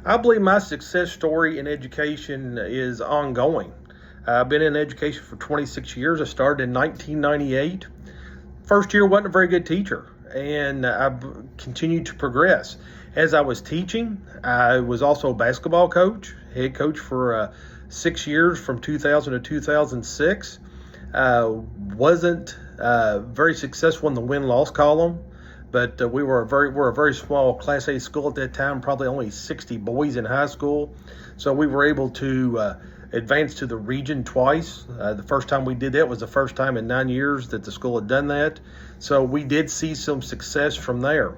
I believe my success story in education is ongoing. I've been in education for 26 years. I started in 1998. First year wasn't a very good teacher, and I've continued to progress. As I was teaching, I was also a basketball coach, head coach for 6 years from 2000 to 2006. Wasn't very successful in the win-loss column, but we're a very small Class A school at that time, probably only 60 boys in high school. So we were able to advance to the region twice. The first time we did that was the first time in 9 years that the school had done that. So we did see some success from there.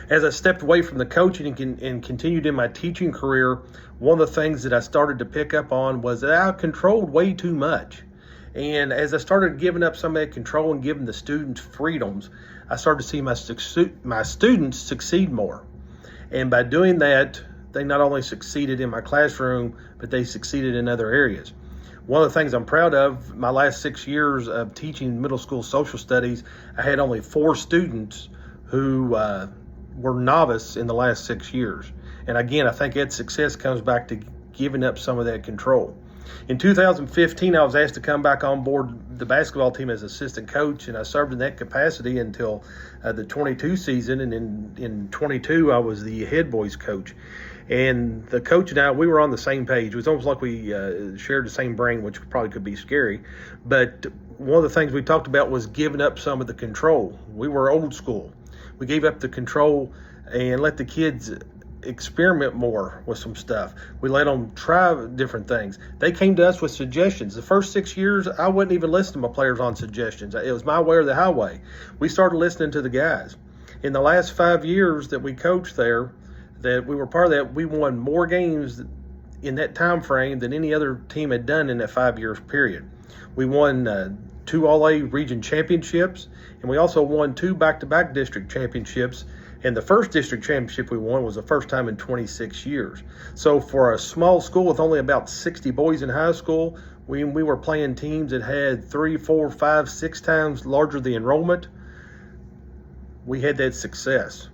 As I stepped away from the coaching and continued in my teaching career, one of the things that I started to pick up on was that I controlled way too much. And as I started giving up some of that control and giving the students freedoms, I started to see my students succeed more. And by doing that, they not only succeeded in my classroom, but they succeeded in other areas. One of the things I'm proud of, my last 6 years of teaching middle school social studies, I had only 4 students who were novice in the last 6 years. And again, I think that success comes back to giving up some of that control. In 2015, I was asked to come back on board the basketball team as assistant coach, and I served in that capacity until the 22 season. And in 22, I was the head boys coach. And the coach and I, we were on the same page. It was almost like we shared the same brain, which probably could be scary. But one of the things we talked about was giving up some of the control. We were old school. We gave up the control and let the kids experiment more with some stuff. We let them try different things. They came to us with suggestions. The first 6 years, I wouldn't even listen to my players on suggestions. It was my way or the highway. We started listening to the guys. In the last 5 years that we coached there, that we were part of that, we won more games in that time frame than any other team had done in that 5 years period. We won 2 All-A region championships, and we also won 2 back-to-back district championships. And the first district championship we won was the first time in 26 years. So for a small school with only about 60 boys in high school, we were playing teams that had 3, 4, 5, 6 times larger the enrollment. We had that success.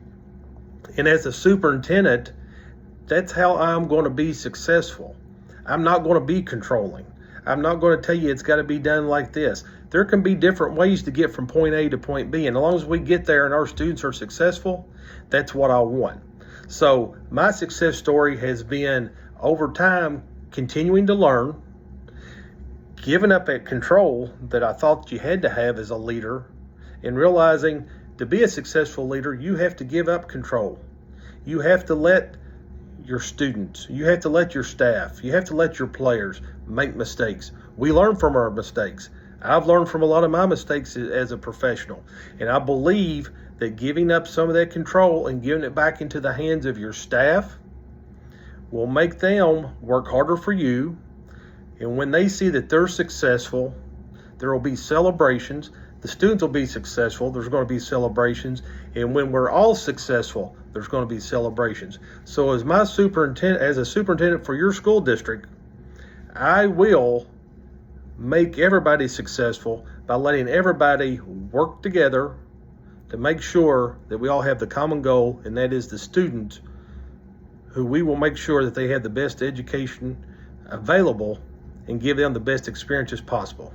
And as a superintendent, that's how I'm going to be successful. I'm not going to be controlling. I'm not going to tell you it's got to be done like this. There can be different ways to get from point A to point B. And as long as we get there and our students are successful, that's what I want. So my success story has been over time continuing to learn, giving up that control that I thought you had to have as a leader, and realizing to be a successful leader, you have to give up control. You have to let your students, you have to let your staff, you have to let your players make mistakes. We learn from our mistakes. I've learned from a lot of my mistakes as a professional. And I believe that giving up some of that control and giving it back into the hands of your staff will make them work harder for you. And when they see that they're successful, there will be celebrations. The students will be successful. There's going to be celebrations. And when we're all successful, there's going to be celebrations. So as a superintendent for your school district, I will make everybody successful by letting everybody work together to make sure that we all have the common goal, and that is the students, who we will make sure that they have the best education available and give them the best experiences possible.